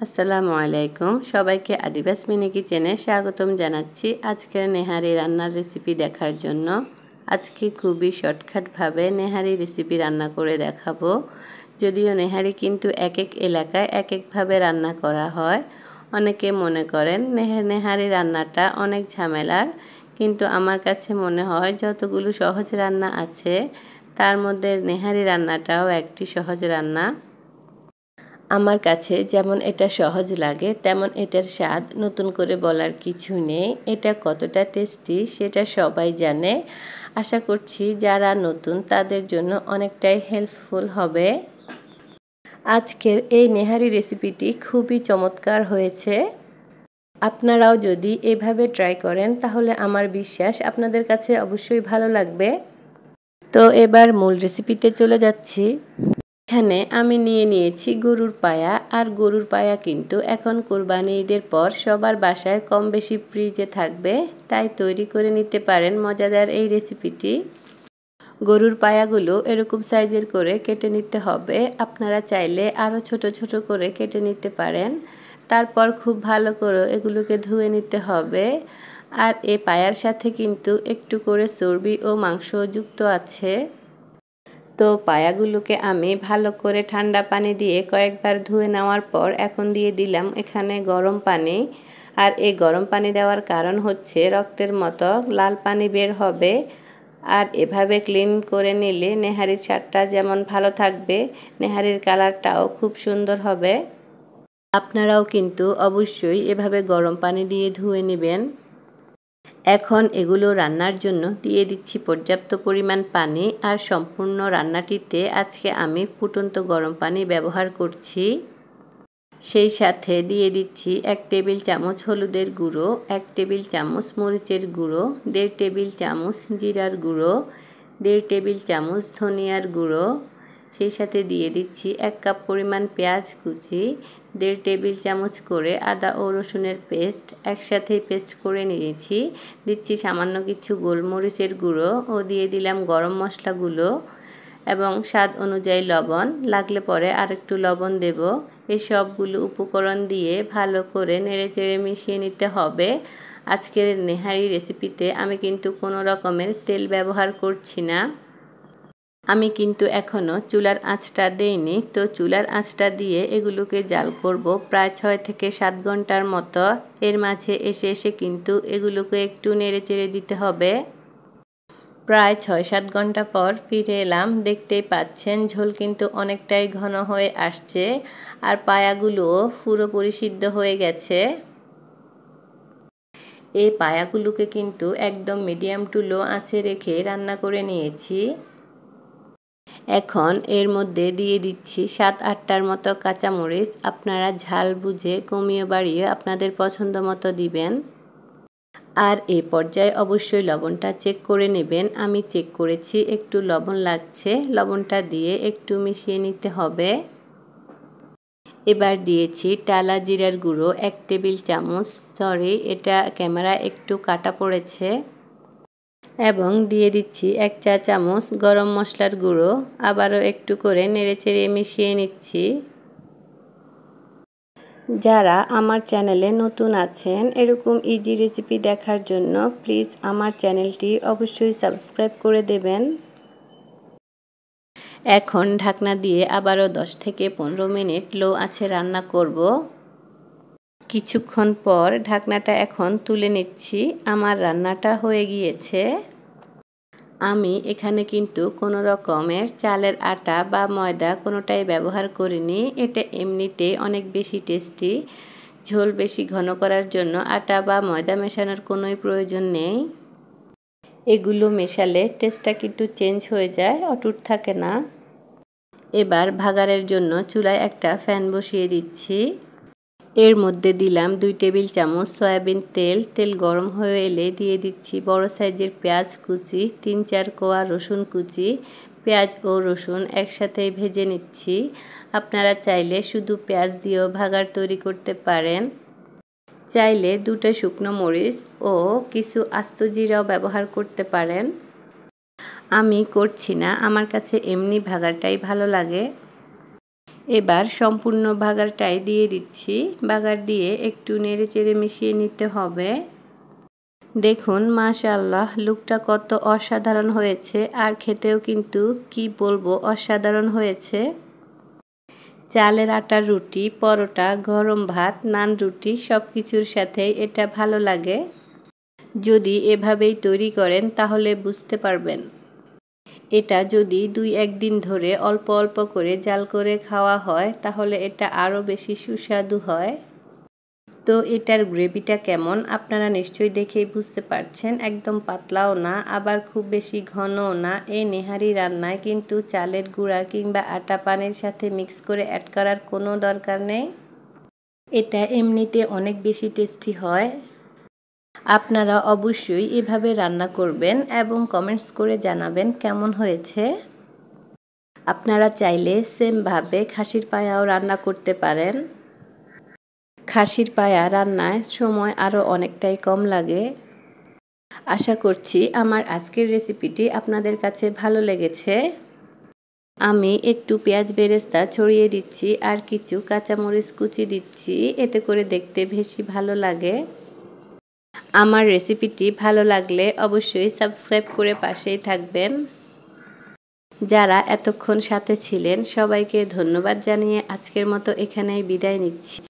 আসসালামু আলাইকুম সবাইকে আদিবাস মিনি কিচেনে স্বাগতম জানাচ্ছি। আজকের নেহারি রান্নার রেসিপি দেখার জন্য আজকে খুবই শর্টকাটভাবে নেহারি রেসিপি রান্না করে দেখাবো। যদিও নেহারি কিন্তু এক এক এলাকায় এক একভাবে রান্না করা হয়। অনেকে মনে করেন নেহারি রান্নাটা অনেক ঝামেলার, কিন্তু আমার কাছে মনে হয় যতগুলো সহজ রান্না আছে তার মধ্যে নেহারি রান্নাটাও একটি সহজ রান্না। আমার কাছে যেমন এটা সহজ লাগে তেমন এটার স্বাদ নতুন করে বলার কিছু নেই। এটা কতটা টেস্টি সেটা সবাই জানে। আশা করছি যারা নতুন তাদের জন্য অনেকটাই হেল্পফুল হবে। আজকের এই নেহারি রেসিপিটি খুবই চমৎকার হয়েছে। আপনারাও যদি এভাবে ট্রাই করেন তাহলে আমার বিশ্বাস আপনাদের কাছে অবশ্যই ভালো লাগবে। তো এবার মূল রেসিপিতে চলে যাচ্ছি। এখানে আমি নিয়েছি গরুর পায়া, আর গরুর পায়া কিন্তু এখন কোরবানি ঈদের পর সবার বাসায় কম বেশি ফ্রিজে থাকবে, তাই তৈরি করে নিতে পারেন মজাদার এই রেসিপিটি। গরুর পায়াগুলো এরকম সাইজের করে কেটে নিতে হবে। আপনারা চাইলে আরও ছোট ছোট করে কেটে নিতে পারেন। তারপর খুব ভালো করে এগুলোকে ধুয়ে নিতে হবে। আর এই পায়ার সাথে কিন্তু একটু করে চর্বি ও মাংস যুক্ত আছে। তো পায়াগুলোকে আমি ভালো করে ঠান্ডা পানি দিয়ে কয়েকবার ধুয়ে নেওয়ার পর এখন দিয়ে দিলাম এখানে গরম পানি। আর এই গরম পানি দেওয়ার কারণ হচ্ছে রক্তের মতো লাল পানি বের হবে। আর এভাবে ক্লিন করে নিলে নেহারির স্বাদটা যেমন ভালো থাকবে, নেহারির কালারটাও খুব সুন্দর হবে। আপনারাও কিন্তু অবশ্যই এভাবে গরম পানি দিয়ে ধুয়ে নেবেন। এখন এগুলো রান্নার জন্য দিয়ে দিচ্ছি পর্যাপ্ত পরিমাণ পানি। আর সম্পূর্ণ রান্নাটিতে আজকে আমি ফুটন্ত গরম পানি ব্যবহার করছি। সেই সাথে দিয়ে দিচ্ছি 1 টেবিল চামচ হলুদের গুঁড়ো, 1 টেবিল চামচ মরিচের গুঁড়ো, 1.5 টেবিল চামচ জিরার গুঁড়ো, 1.5 টেবিল চামচ ধনিয়ার গুঁড়ো। সেই সাথে দিয়ে দিচ্ছি 1 কাপ পরিমাণ পেঁয়াজ কুচি, 1.5 টেবিল চামচ করে আদা ও রসুনের পেস্ট একসাথেই পেস্ট করে নিয়েছি। দিচ্ছি সামান্য কিছু গোলমরিচের গুঁড়ো ও দিয়ে দিলাম গরম মশলাগুলো এবং স্বাদ অনুযায়ী লবণ, লাগলে পরে আরেকটু লবণ দেব। এই সবগুলো উপকরণ দিয়ে ভালো করে নেড়েচেড়ে মিশিয়ে নিতে হবে। আজকের নেহারি রেসিপিতে আমি কিন্তু কোনো রকমের তেল ব্যবহার করছি না। আমি কিন্তু এখনও চুলার আঁচটা দেইনি। তো চুলার আঁচটা দিয়ে এগুলোকে জাল করব প্রায় 6 থেকে 7 ঘন্টার মতো। এর মাঝে এসে কিন্তু এগুলোকে একটু নেড়েচেড়ে দিতে হবে। প্রায় 6-7 ঘন্টা পর ফিরে এলাম। দেখতেই পাচ্ছেন ঝোল কিন্তু অনেকটাই ঘন হয়ে আসছে, আর পায়াগুলোও পুরোপুরি সিদ্ধ হয়ে গেছে। এই পায়াগুলোকে কিন্তু একদম মিডিয়াম টু লো আঁচে রেখে রান্না করে নিয়েছি। এখন এর মধ্যে দিয়ে দিচ্ছি 7-8টার মতো কাঁচামরিচ। আপনারা ঝাল বুঝে কমিয়ে বাড়িয়ে আপনাদের পছন্দ মতো দিবেন। আর এই পর্যায়ে অবশ্যই লবণটা চেক করে নেবেন। আমি চেক করেছি, একটু লবণ লাগছে। লবণটা দিয়ে একটু মিশিয়ে নিতে হবে। এবার দিয়েছি টালা জিরার গুঁড়ো 1 টেবিল চামচ। সরি, এটা ক্যামেরা একটু কাটা পড়েছে। এবং দিয়ে দিচ্ছি 1 চা চামচ গরম মশলার গুঁড়ো। আবারও একটু করে নেড়েচেড়ে মিশিয়ে নিচ্ছি। যারা আমার চ্যানেলে নতুন আছেন এরকম ইজি রেসিপি দেখার জন্য প্লিজ আমার চ্যানেলটি অবশ্যই সাবস্ক্রাইব করে দেবেন। এখন ঢাকনা দিয়ে আবারও 10 থেকে 15 মিনিট লো আঁচে রান্না করব। কিছুক্ষণ পর ঢাকনাটা এখন তুলে নিচ্ছি। আমার রান্নাটা হয়ে গিয়েছে। আমি এখানে কিন্তু কোনো রকমের চালের আটা বা ময়দা কোনোটাই ব্যবহার করিনি। এটা এমনিতে অনেক বেশি টেস্টি। ঝোল বেশি ঘন করার জন্য আটা বা ময়দা মেশানোর কোনোই প্রয়োজন নেই। এগুলো মেশালে টেস্টটা কিন্তু চেঞ্জ হয়ে যায়, অটুট থাকে না। এবার ভাগারের জন্য চুলায় একটা ফ্যান বসিয়ে দিচ্ছি। এর মধ্যে দিলাম 2 টেবিল চামচ সয়াবিন তেল। তেল গরম হয়ে এলে দিয়ে দিচ্ছি বড় সাইজের পেঁয়াজ কুচি, 3-4 কোয়া রসুন কুচি। পেঁয়াজ ও রসুন একসাথেই ভেজে নিচ্ছি। আপনারা চাইলে শুধু পেঁয়াজ দিয়েও ভাগার তৈরি করতে পারেন। চাইলে 2টা শুকনো মরিচ ও কিছু আস্ত জিরাও ব্যবহার করতে পারেন। আমি করছি না, আমার কাছে এমনি ভাগারটাই ভালো লাগে। এবার সম্পূর্ণ বাগারটাই দিয়ে দিচ্ছি। বাগার দিয়ে একটু নেড়েচেড়ে মিশিয়ে নিতে হবে। দেখুন মাশাআল্লাহ লুকটা কত অসাধারণ হয়েছে, আর খেতেও কিন্তু কি বলবো অসাধারণ হয়েছে। চালের আটার রুটি, পরোটা, গরম ভাত, নান রুটি সব কিছুর সাথেই এটা ভালো লাগে। যদি এভাবেই তৈরি করেন তাহলে বুঝতে পারবেন। এটা যদি 2-1 দিন ধরে অল্প অল্প করে জাল করে খাওয়া হয় তাহলে এটা আরও বেশি সুস্বাদু হয়। তো এটার গ্রেভিটা কেমন আপনারা নিশ্চয়ই দেখেই বুঝতে পারছেন। একদম পাতলাও না, আবার খুব বেশি ঘনও না। এই নেহারি রান্নায় কিন্তু চালের গুঁড়া কিংবা আটা পানির সাথে মিক্স করে অ্যাড করার কোনো দরকার নেই। এটা এমনিতে অনেক বেশি টেস্টি হয়। আপনারা অবশ্যই এভাবে রান্না করবেন এবং কমেন্টস করে জানাবেন কেমন হয়েছে। আপনারা চাইলে সেমভাবে খাসির পায়াও রান্না করতে পারেন। খাসির পায়া রান্নায় সময় আরও অনেকটাই কম লাগে। আশা করছি আমার আজকের রেসিপিটি আপনাদের কাছে ভালো লেগেছে। আমি একটু পেঁয়াজ বেরেস্তা ছড়িয়ে দিচ্ছি আর কিছু কাঁচামরিচ কুচি দিচ্ছি, এতে করে দেখতে বেশি ভালো লাগে। আমার রেসিপিটি ভালো লাগলে অবশ্যই সাবস্ক্রাইব করে পাশেই থাকবেন। যারা এতক্ষণ সাথে ছিলেন সবাইকে ধন্যবাদ জানিয়ে আজকের মতো এখানেই বিদায় নিচ্ছি।